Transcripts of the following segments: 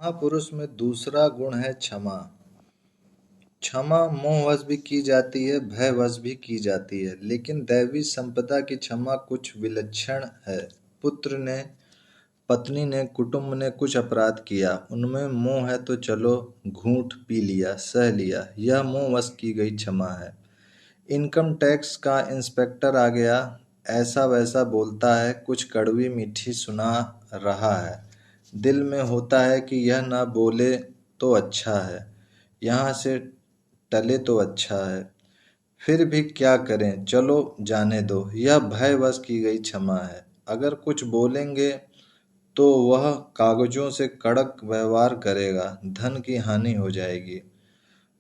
महापुरुष में दूसरा गुण है क्षमा। क्षमा मोहवश भी की जाती है, भयवश भी की जाती है, लेकिन दैवी संपदा की क्षमा कुछ विलक्षण है। पुत्र ने, पत्नी ने, कुटुंब ने कुछ अपराध किया, उनमें मोह है तो चलो घूंट पी लिया, सह लिया, यह मोहवश की गई क्षमा है। इनकम टैक्स का इंस्पेक्टर आ गया, ऐसा वैसा बोलता है, कुछ कड़वी मीठी सुना रहा है, दिल में होता है कि यह ना बोले तो अच्छा है, यहाँ से टले तो अच्छा है, फिर भी क्या करें, चलो जाने दो, यह भयवश की गई क्षमा है। अगर कुछ बोलेंगे तो वह कागजों से कड़क व्यवहार करेगा, धन की हानि हो जाएगी।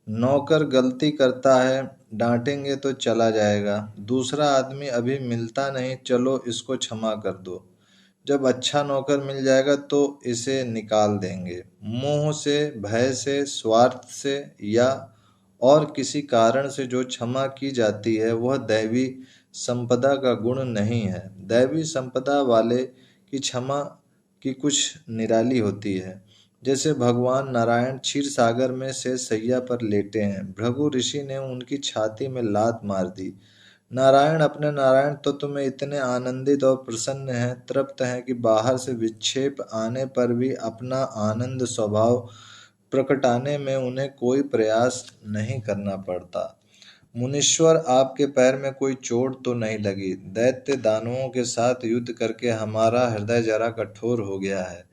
नौकर गलती करता है, डांटेंगे तो चला जाएगा, दूसरा आदमी अभी मिलता नहीं, चलो इसको क्षमा कर दो, जब अच्छा नौकर मिल जाएगा तो इसे निकाल देंगे। मोह से, भय से, स्वार्थ से या और किसी कारण से जो क्षमा की जाती है वह दैवी संपदा का गुण नहीं है। दैवी संपदा वाले की क्षमा की कुछ निराली होती है। जैसे भगवान नारायण क्षीर सागर में से सैया पर लेटे हैं, भृगु ऋषि ने उनकी छाती में लात मार दी। नारायण अपने नारायण तत्व में इतने आनंदित और प्रसन्न हैं, तृप्त हैं कि बाहर से विक्षेप आने पर भी अपना आनंद स्वभाव प्रकटाने में उन्हें कोई प्रयास नहीं करना पड़ता। मुनीश्वर, आपके पैर में कोई चोट तो नहीं लगी? दैत्य दानवों के साथ युद्ध करके हमारा हृदय जरा कठोर हो गया है।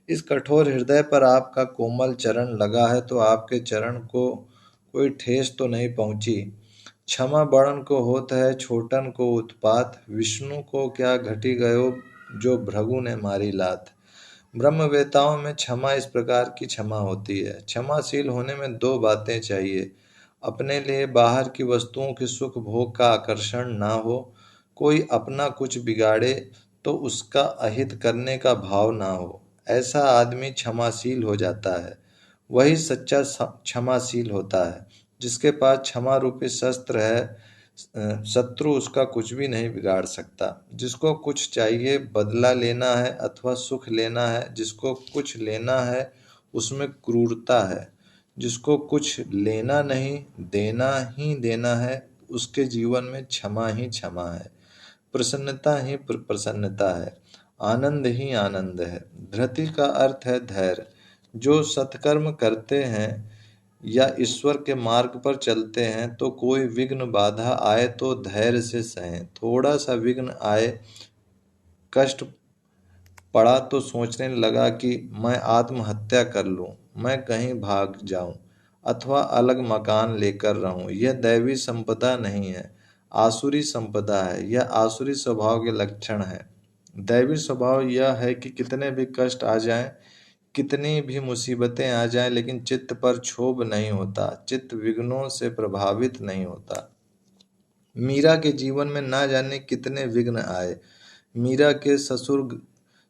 इस कठोर हृदय पर आपका कोमल चरण लगा है तो आपके चरण को कोई ठेस तो नहीं पहुंची? क्षमा बड़न को होत है, छोटन को उत्पात, विष्णु को क्या घटी गयो जो भृगु ने मारी लात। ब्रह्मवेताओं में क्षमा इस प्रकार की क्षमा होती है। क्षमाशील होने में दो बातें चाहिए, अपने लिए बाहर की वस्तुओं के सुख भोग का आकर्षण ना हो, कोई अपना कुछ बिगाड़े तो उसका अहित करने का भाव ना हो, ऐसा आदमी क्षमाशील हो जाता है। वही सच्चा क्षमाशील होता है। जिसके पास क्षमा रूपी शस्त्र है, शत्रु उसका कुछ भी नहीं बिगाड़ सकता। जिसको कुछ चाहिए, बदला लेना है अथवा सुख लेना है, जिसको कुछ लेना है उसमें क्रूरता है, जिसको कुछ लेना नहीं देना ही देना है, उसके जीवन में क्षमा ही क्षमा है, प्रसन्नता ही प्रसन्नता है, आनंद ही आनंद है। धृति का अर्थ है धैर्य। जो सत्कर्म करते हैं या ईश्वर के मार्ग पर चलते हैं तो कोई विघ्न बाधा आए तो धैर्य से सहें। थोड़ा सा विघ्न आए, कष्ट पड़ा तो सोचने लगा कि मैं आत्महत्या कर लूं, मैं कहीं भाग जाऊं अथवा अलग मकान लेकर रहूं। यह दैवी संपदा नहीं है, आसुरी संपदा है। यह आसुरी स्वभाव के लक्षण है। दैवी स्वभाव यह है कि कितने भी कष्ट आ जाएं, कितनी भी मुसीबतें आ जाएं, लेकिन चित्त पर क्षोभ नहीं होता, चित्त विघ्नों से प्रभावित नहीं होता। मीरा के जीवन में ना जाने कितने विघ्न आए। मीरा के ससुर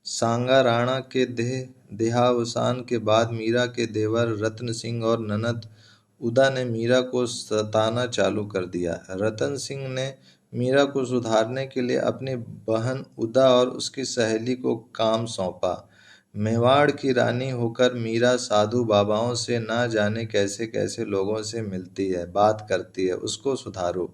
सांगा राणा के देहावसान के बाद मीरा के देवर रतन सिंह और ननद उदा ने मीरा को सताना चालू कर दिया। रतन सिंह ने मीरा को सुधारने के लिए अपनी बहन उदा और उसकी सहेली को काम सौंपा। मेवाड़ की रानी होकर मीरा साधु बाबाओं से ना जाने कैसे कैसे लोगों से मिलती है, बात करती है, उसको सुधारो।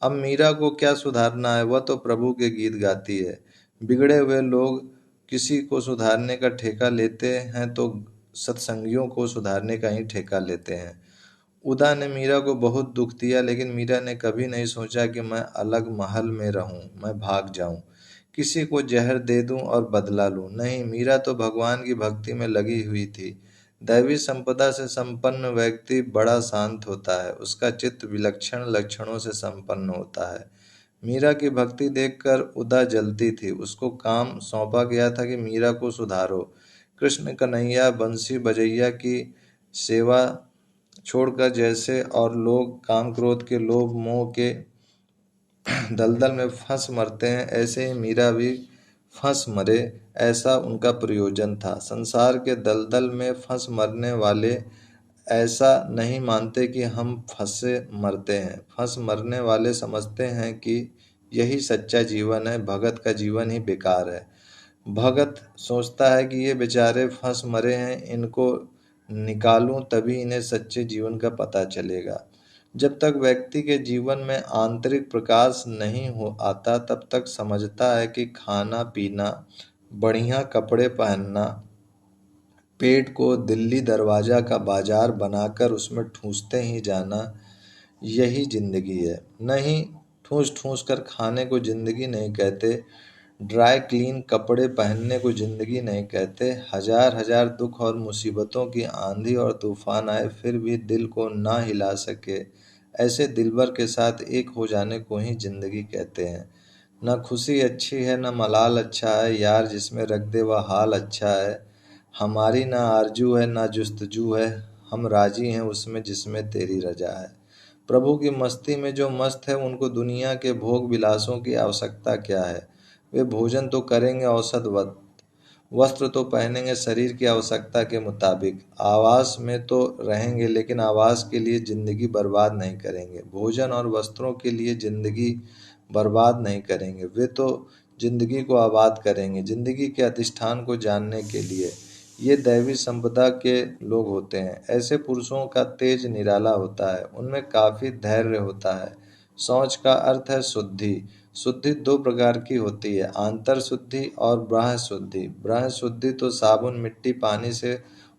अब मीरा को क्या सुधारना है, वह तो प्रभु के गीत गाती है। बिगड़े हुए लोग किसी को सुधारने का ठेका लेते हैं तो सत्संगियों को सुधारने का ही ठेका लेते हैं। उदा ने मीरा को बहुत दुख दिया, लेकिन मीरा ने कभी नहीं सोचा कि मैं अलग महल में रहूं, मैं भाग जाऊं, किसी को जहर दे दूं और बदला लूं। नहीं, मीरा तो भगवान की भक्ति में लगी हुई थी। दैवी संपदा से संपन्न व्यक्ति बड़ा शांत होता है, उसका चित्त विलक्षण लक्षणों से संपन्न होता है। मीरा की भक्ति देखकर उदा जलती थी। उसको काम सौंपा गया था कि मीरा को सुधारो। कृष्ण कन्हैया बंसी बजैया की सेवा छोड़कर जैसे और लोग काम क्रोध के लोभ मोह के दलदल में फंस मरते हैं, ऐसे ही मीरा भी फंस मरे, ऐसा उनका प्रयोजन था। संसार के दलदल में फंस मरने वाले ऐसा नहीं मानते कि हम फंसे मरते हैं। फंस मरने वाले समझते हैं कि यही सच्चा जीवन है, भगत का जीवन ही बेकार है। भगत सोचता है कि ये बेचारे फंस मरे हैं, इनको निकालूं तभी इन्हें सच्चे जीवन का पता चलेगा। जब तक व्यक्ति के जीवन में आंतरिक प्रकाश नहीं हो आता तब तक समझता है कि खाना पीना, बढ़िया कपड़े पहनना, पेट को दिल्ली दरवाजा का बाजार बनाकर उसमें ठूंसते ही जाना यही जिंदगी है। नहीं, ठूस ठूस कर खाने को जिंदगी नहीं कहते, ड्राई क्लीन कपड़े पहनने को जिंदगी नहीं कहते। हजार हजार दुख और मुसीबतों की आंधी और तूफान आए फिर भी दिल को ना हिला सके, ऐसे दिलबर के साथ एक हो जाने को ही जिंदगी कहते हैं। न खुशी अच्छी है न मलाल अच्छा है, यार जिसमें रख दे वह हाल अच्छा है। हमारी ना आरजू है ना जुस्तजू है, हम राजी हैं उसमें जिसमें तेरी रजा है। प्रभु की मस्ती में जो मस्त है उनको दुनिया के भोग विलासों की आवश्यकता क्या है। वे भोजन तो करेंगे औषधवत, वस्त्र तो पहनेंगे शरीर की आवश्यकता के मुताबिक, आवास में तो रहेंगे लेकिन आवास के लिए जिंदगी बर्बाद नहीं करेंगे, भोजन और वस्त्रों के लिए जिंदगी बर्बाद नहीं करेंगे, वे तो जिंदगी को आबाद करेंगे, जिंदगी के अधिष्ठान को जानने के लिए। ये दैवी संपदा के लोग होते हैं। ऐसे पुरुषों का तेज निराला होता है, उनमें काफी धैर्य होता है। शौच का अर्थ है शुद्धि। शुद्धि दो प्रकार की होती है, आंतर शुद्धि और बाह्य शुद्धि। बाह्य शुद्धि तो साबुन मिट्टी पानी से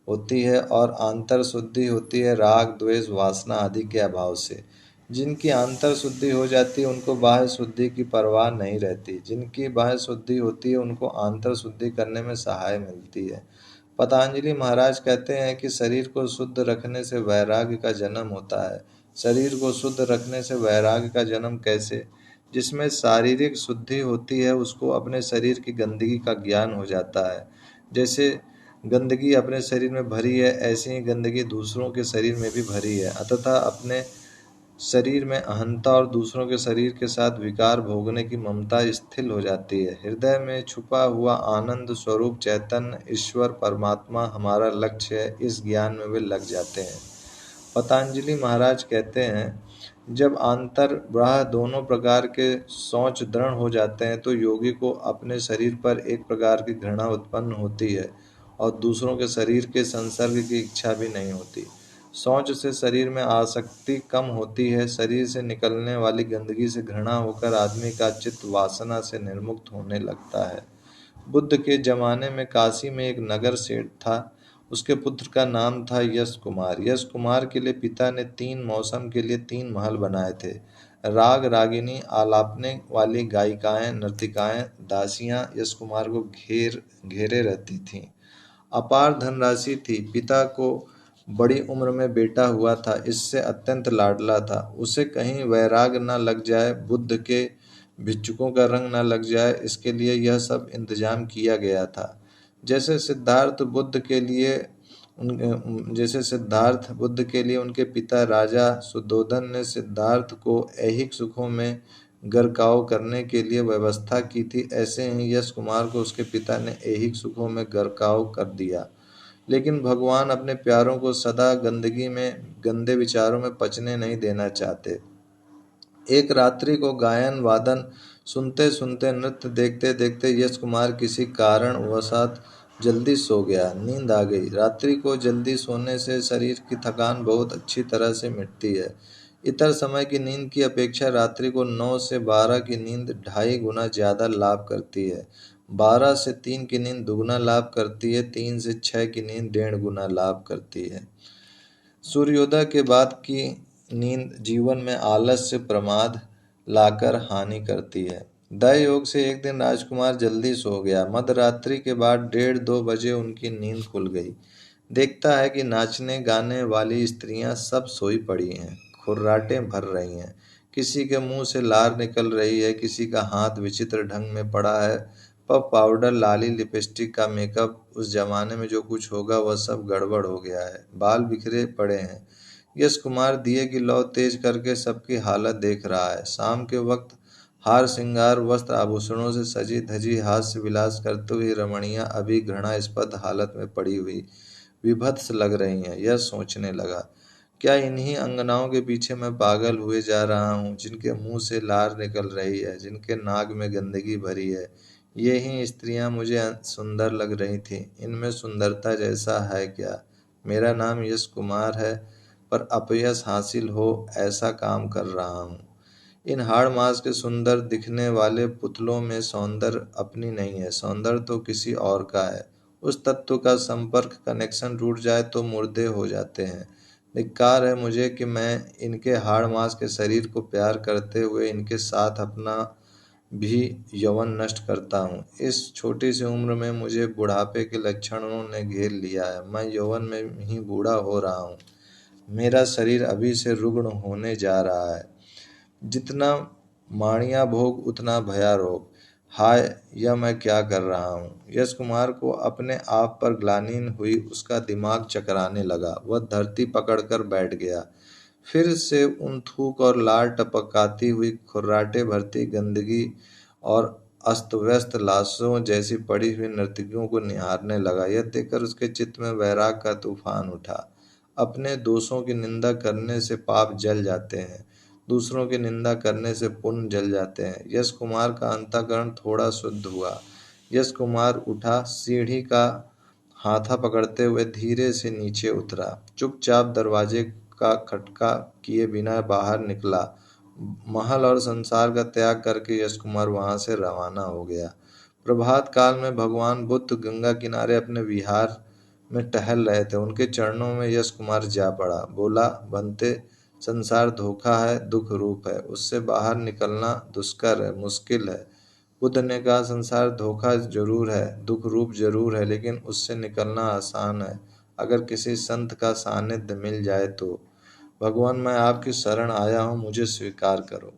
होती है और आंतर शुद्धि होती है राग द्वेष वासना आदि के अभाव से। जिनकी आंतर शुद्धि हो जाती है उनको बाह्य शुद्धि की परवाह नहीं रहती, जिनकी बाह्य शुद्धि होती है उनको आंतर शुद्धि करने में सहाय मिलती है। पतंजलि महाराज कहते हैं कि शरीर को शुद्ध रखने से वैराग्य का जन्म होता है। शरीर को शुद्ध रखने से वैराग्य का जन्म कैसे? जिसमें शारीरिक शुद्धि होती है उसको अपने शरीर की गंदगी का ज्ञान हो जाता है। जैसे गंदगी अपने शरीर में भरी है ऐसे ही गंदगी दूसरों के शरीर में भी भरी है, अतः अपने शरीर में अहंता और दूसरों के शरीर के साथ विकार भोगने की ममता स्थिर हो जाती है। हृदय में छुपा हुआ आनंद स्वरूप चैतन्य ईश्वर परमात्मा हमारा लक्ष्य है, इस ज्ञान में वे लग जाते हैं। पतंजलि महाराज कहते हैं, जब आंतर बाह्य दोनों प्रकार के सोच दृढ़ हो जाते हैं तो योगी को अपने शरीर पर एक प्रकार की घृणा उत्पन्न होती है और दूसरों के शरीर के संसर्ग की इच्छा भी नहीं होती। सोच से शरीर में आसक्ति कम होती है, शरीर से निकलने वाली गंदगी से घृणा होकर आदमी का चित्त वासना से निर्मुक्त होने लगता है। बुद्ध के जमाने में काशी में एक नगर सेठ था। उसके पुत्र का नाम था यश कुमार। यश कुमार के लिए पिता ने 3 मौसम के लिए 3 महल बनाए थे। राग रागिनी आलापने वाली गायिकाएं नर्तिकाएं दासियां यश कुमार को घेरे रहती थीं। अपार धनराशि थी। पिता को बड़ी उम्र में बेटा हुआ था, इससे अत्यंत लाडला था। उसे कहीं वैराग न लग जाए, बुद्ध के भिक्षुकों का रंग न लग जाए, इसके लिए यह सब इंतजाम किया गया था। जैसे सिद्धार्थ बुद्ध के लिए उनके पिता राजा सुद्धोधन ने सिद्धार्थ को ऐहिक सुखों में गरकाव करने के लिए व्यवस्था की थी, ऐसे ही यश कुमार को उसके पिता ने ऐहिक सुखों में गरकाव कर दिया। लेकिन भगवान अपने प्यारों को सदा गंदगी में गंदे विचारों में पचने नहीं देना चाहते। एक रात्रि को गायन वादन सुनते सुनते नृत्य देखते देखते यश कुमार किसी कारण वसात जल्दी सो गया। नींद आ गई। रात्रि को जल्दी सोने से शरीर की थकान बहुत अच्छी तरह से मिटती है। इतर समय की नींद की अपेक्षा रात्रि को 9 से 12 की नींद 2.5 गुना ज्यादा लाभ करती है। 12 से 3 की नींद दुगना लाभ करती है। 3 से 6 की नींद 1.5 गुना लाभ करती है। सूर्योदय के बाद की नींद जीवन में आलस्य प्रमाद लाकर हानि करती है। दय योग से एक दिन राजकुमार जल्दी सो गया। मध्यरात्रि के बाद 1:30-2 बजे उनकी नींद खुल गई। देखता है कि नाचने गाने वाली स्त्रियां सब सोई पड़ी हैं, खुर्राटें भर रही हैं। किसी के मुंह से लार निकल रही है, किसी का हाथ विचित्र ढंग में पड़ा है। पफ पाउडर, लाली, लिपस्टिक का मेकअप, उस जमाने में जो कुछ होगा वह सब गड़बड़ हो गया है। बाल बिखरे पड़े हैं। यश कुमार दिए की लौ तेज करके सबकी हालत देख रहा है। शाम के वक्त हार श्रृंगार वस्त्र आभूषणों से सजी धजी हास्य विलास करते हुए रमणियां अभी घृणास्पद हालत में पड़ी हुई विभत्स लग रही हैं। यह सोचने लगा, क्या इन्हीं अंगनाओं के पीछे मैं पागल हुए जा रहा हूँ, जिनके मुंह से लार निकल रही है, जिनके नाक में गंदगी भरी है। ये ही स्त्रियां मुझे सुंदर लग रही थीं। इनमें सुंदरता जैसा है क्या? मेरा नाम यश कुमार है, पर अपयश हासिल हो ऐसा काम कर रहा हूँ। इन हाड़ मास के सुंदर दिखने वाले पुतलों में सौंदर्य अपनी नहीं है, सौंदर्य तो किसी और का है। उस तत्व का संपर्क कनेक्शन टूट जाए तो मुर्दे हो जाते हैं। धिक्कार है मुझे कि मैं इनके हाड़ मास के शरीर को प्यार करते हुए इनके साथ अपना भी यौवन नष्ट करता हूँ। इस छोटी सी उम्र में मुझे बुढ़ापे के लक्षणों ने घेर लिया है। मैं यौवन में ही बूढ़ा हो रहा हूँ। मेरा शरीर अभी से रुग्ण होने जा रहा है। जितना माणिया भोग उतना भया रोग। हाय, यह मैं क्या कर रहा हूँ? यश कुमार को अपने आप पर ग्लानि हुई। उसका दिमाग चकराने लगा। वह धरती पकड़कर बैठ गया। फिर से उन थूक और लार टपकाती हुई खुर्राटे भरती गंदगी और अस्त-व्यस्त लाशों जैसी पड़ी हुई नर्तकियों को निहारने लगा। यह देखकर उसके चित्त में वैराग का तूफान उठा। अपने दोषों की निंदा करने से पाप जल जाते हैं, दूसरों की निंदा करने से पुण्य जल जाते हैं। यश कुमार का अंतःकरण थोड़ा शुद्ध हुआ। यश कुमार उठा, सीढ़ी का हाथा पकड़ते हुए धीरे से नीचे उतरा, चुपचाप दरवाजे का खटका किए बिना बाहर निकला। महल और संसार का त्याग करके यश कुमार वहां से रवाना हो गया। प्रभात काल में भगवान बुद्ध गंगा किनारे अपने विहार में टहल रहे थे। उनके चरणों में यश कुमार जा पड़ा। बोला, बनते, संसार धोखा है, दुख रूप है, उससे बाहर निकलना दुष्कर है, मुश्किल है। बुद्ध ने कहा, संसार धोखा जरूर है, दुख रूप जरूर है, लेकिन उससे निकलना आसान है, अगर किसी संत का सानिध्य मिल जाए तो। भगवान, मैं आपकी शरण आया हूँ, मुझे स्वीकार करो।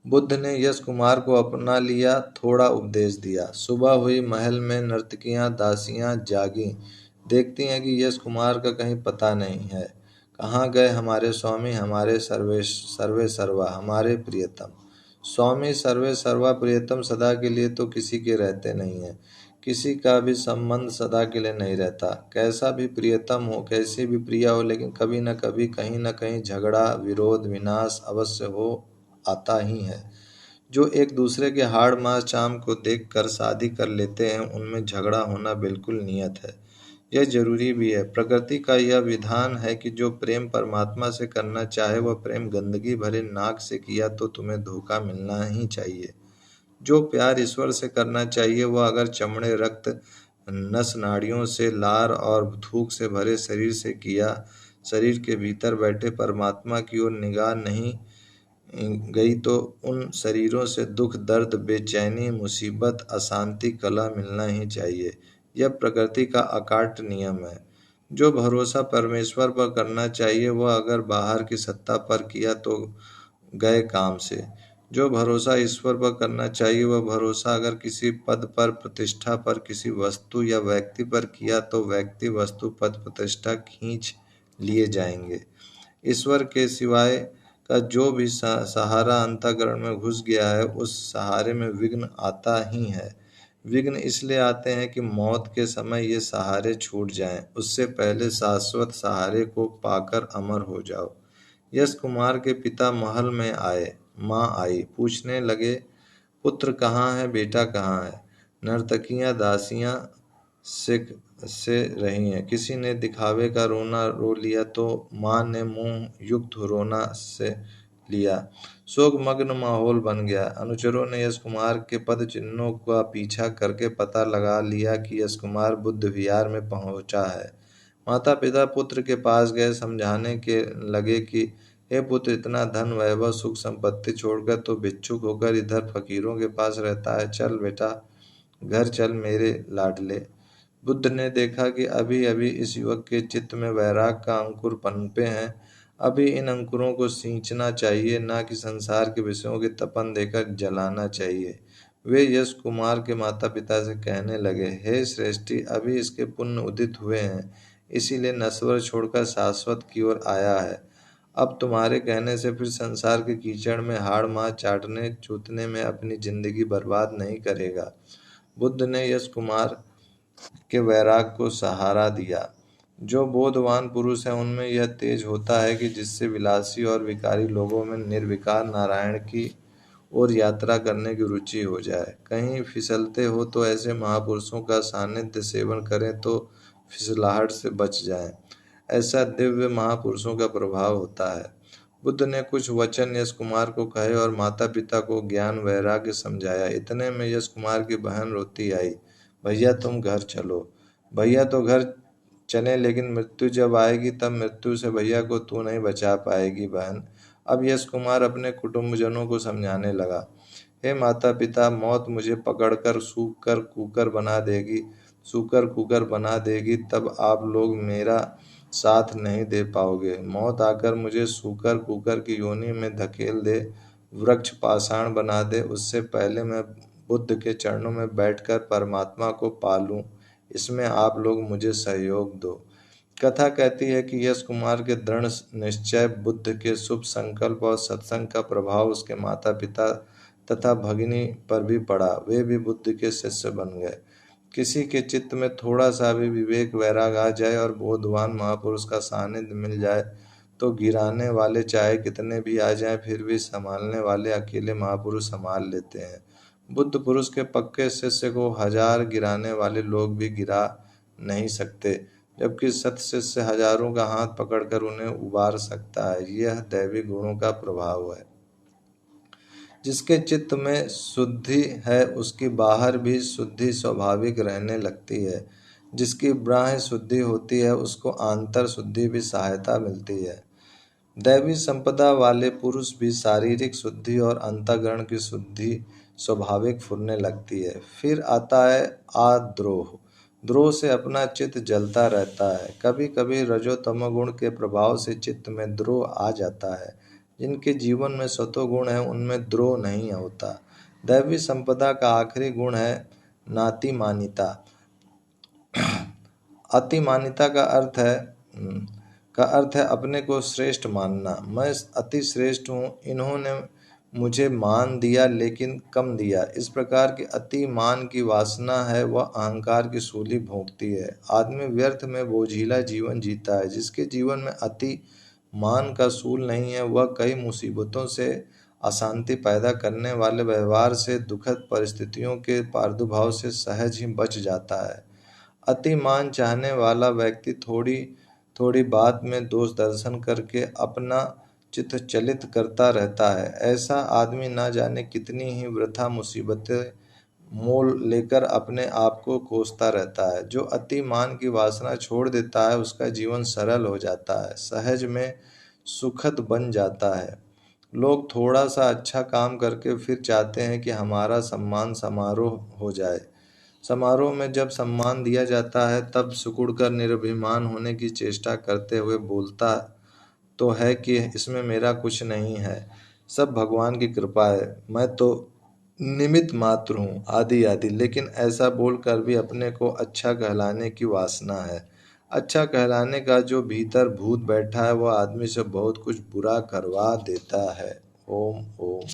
बुद्ध ने यश कुमार को अपना लिया, थोड़ा उपदेश दिया। सुबह हुई, महल में नर्तकियां दासियां जागी, देखती हैं कि यश कुमार का कहीं पता नहीं है। कहाँ गए हमारे स्वामी, हमारे सर्वे सर्वा, हमारे प्रियतम? स्वामी सर्वे सर्वा प्रियतम सदा के लिए तो किसी के रहते नहीं है। किसी का भी संबंध सदा के लिए नहीं रहता। कैसा भी प्रियतम हो, कैसी भी प्रिया हो, लेकिन कभी न कभी कहीं न कहीं झगड़ा, विरोध, विनाश अवश्य हो आता ही है। जो एक दूसरे के हाड़ मास चाम को देखकर शादी कर लेते हैं, उनमें झगड़ा होना बिल्कुल नियत है। यह जरूरी भी है। प्रकृति का यह विधान है कि जो प्रेम परमात्मा से करना चाहे, वह प्रेम गंदगी भरे नाक से किया तो तुम्हें धोखा मिलना ही चाहिए। जो प्यार ईश्वर से करना चाहिए, वह अगर चमड़े, रक्त, नस नाड़ियों से, लार और थूक से भरे शरीर से किया, शरीर के भीतर बैठे परमात्मा की ओर निगाह नहीं गई तो उन शरीरों से दुख, दर्द, बेचैनी, मुसीबत, अशांति, कलह मिलना ही चाहिए। यह प्रकृति का अकाट्य नियम है। जो भरोसा परमेश्वर पर करना चाहिए, वह अगर बाहर की सत्ता पर किया तो गए काम से। जो भरोसा ईश्वर पर करना चाहिए, वह भरोसा अगर किसी पद पर, प्रतिष्ठा पर, किसी वस्तु या व्यक्ति पर किया तो व्यक्ति, वस्तु, पद, प्रतिष्ठा खींच लिए जाएंगे। ईश्वर के सिवाय का जो भी सहारा अंतःकरण में घुस गया है, उस सहारे में विघ्न आता ही है। विघ्न इसलिए आते हैं कि मौत के समय ये सहारे छूट जाएं, उससे पहले शाश्वत सहारे को पाकर अमर हो जाओ। यश कुमार के पिता महल में आए। माँ आई, पूछने लगे, पुत्र कहाँ है, बेटा कहाँ है? नर्तकियां दासियां से से रही हैं। किसी ने दिखावे का रोना रो लिया तो माँ ने मुंह युक्त रोना से लिया। शोकमग्न माहौल बन गया। अनुचरों ने यश कुमार के पद चिन्हों का पीछा करके पता लगा लिया कि यश कुमार बुद्ध विहार में पहुंचा है। माता पिता पुत्र के पास गए, समझाने के लगे कि हे पुत्र, इतना धन, वैभव, सुख संपत्ति छोड़कर तो भिक्षुक होकर इधर फकीरों के पास रहता है। चल बेटा, घर चल मेरे लाडले। बुद्ध ने देखा कि अभी अभी इस युवक के चित्त में वैराग का अंकुर पनपे हैं। अभी इन अंकुरों को सींचना चाहिए, ना कि संसार के विषयों के तपन देकर जलाना चाहिए। वे यश कुमार के माता पिता से कहने लगे, हे श्रेष्ठी, अभी इसके पुण्य उदित हुए हैं, इसीलिए नश्वर छोड़कर शाश्वत की ओर आया है। अब तुम्हारे कहने से फिर संसार के कीचड़ में हाड़ मार चाटने चूतने में अपनी जिंदगी बर्बाद नहीं करेगा। बुद्ध ने यश कुमार के वैराग को सहारा दिया। जो बोधवान पुरुष है, उनमें यह तेज होता है कि जिससे विलासी और विकारी लोगों में निर्विकार नारायण की और यात्रा करने की रुचि हो जाए। कहीं फिसलते हो तो ऐसे महापुरुषों का सानिध्य सेवन करें तो फिसलाहट से बच जाएं। ऐसा दिव्य महापुरुषों का प्रभाव होता है। बुद्ध ने कुछ वचन यश कुमार को कहे और माता पिता को ज्ञान वैराग्य समझाया। इतने में यश कुमार की बहन रोती आई, भैया तुम घर चलो। भैया तो घर चले, लेकिन मृत्यु जब आएगी तब मृत्यु से भैया को तू नहीं बचा पाएगी बहन। अब यश कुमार अपने कुटुंबजनों को समझाने लगा, हे माता पिता, मौत मुझे पकड़कर सूकर कुकर बना देगी, तब आप लोग मेरा साथ नहीं दे पाओगे। मौत आकर मुझे सूकर कुकर की योनि में धकेल दे, वृक्ष पाषाण बना दे, उससे पहले मैं बुद्ध के चरणों में बैठकर परमात्मा को पालूं। इसमें आप लोग मुझे सहयोग दो। कथा कहती है कि यश कुमार के दृढ़ निश्चय, बुद्ध के शुभ संकल्प और सत्संग का प्रभाव उसके माता पिता तथा भगिनी पर भी पड़ा। वे भी बुद्ध के शिष्य बन गए। किसी के चित्त में थोड़ा सा भी विवेक वैराग आ जाए और बोधवान महापुरुष का सानिध्य मिल जाए तो गिराने वाले चाहे कितने भी आ जाएं, फिर भी संभालने वाले अकेले महापुरुष संभाल लेते हैं। बुद्ध पुरुष के पक्के शिष्य को हजार गिराने वाले लोग भी गिरा नहीं सकते, जबकि सत शिष्य हजारों का हाथ पकड़कर उन्हें उबार सकता है। यह दैवी गुणों का प्रभाव है। जिसके चित्त में शुद्धि है उसकी बाहर भी शुद्धि स्वाभाविक रहने लगती है। जिसकी बाह्य शुद्धि होती है उसको आंतर शुद्धि भी सहायता मिलती है। दैवी संपदा वाले पुरुष भी शारीरिक शुद्धि और अंतःकरण की शुद्धि स्वाभाविक फुरने लगती है। फिर आता है आद्रोह। द्रोह से अपना चित्त जलता रहता है। कभी कभी रजोतमो के प्रभाव से चित्त में द्रोह आ जाता है। जिनके जीवन में सतोगुण है उनमें द्रोह नहीं होता। दैवी संपदा का आखिरी गुण है नातिमानिता। अतिमानिता का अर्थ है अपने को श्रेष्ठ मानना। मैं अति श्रेष्ठ हूँ, इन्होंने मुझे मान दिया लेकिन कम दिया। इस प्रकार की अति मान की वासना है वह अहंकार की सूली भोंकती है। आदमी व्यर्थ में बोझिला जीवन जीता है। जिसके जीवन में अति मान का सूल नहीं है वह कई मुसीबतों से, अशांति पैदा करने वाले व्यवहार से, दुखद परिस्थितियों के प्रादुर्भाव से सहज ही बच जाता है। अति मान चाहने वाला व्यक्ति थोड़ी थोड़ी बात में दोष दर्शन करके अपना चित्त चलित करता रहता है। ऐसा आदमी न जाने कितनी ही वृथा मुसीबतें मोल लेकर अपने आप को कोसता रहता है। जो अति मान की वासना छोड़ देता है उसका जीवन सरल हो जाता है, सहज में सुखद बन जाता है। लोग थोड़ा सा अच्छा काम करके फिर चाहते हैं कि हमारा सम्मान समारोह हो जाए। समारोह में जब सम्मान दिया जाता है तब सिकुड़कर निर्भिमान होने की चेष्टा करते हुए बोलता तो है कि इसमें मेरा कुछ नहीं है, सब भगवान की कृपा है, मैं तो निमित्त मात्र हूँ, आदि आदि। लेकिन ऐसा बोलकर भी अपने को अच्छा कहलाने की वासना है। अच्छा कहलाने का जो भीतर भूत बैठा है वह आदमी से बहुत कुछ बुरा करवा देता है। ओम ओम।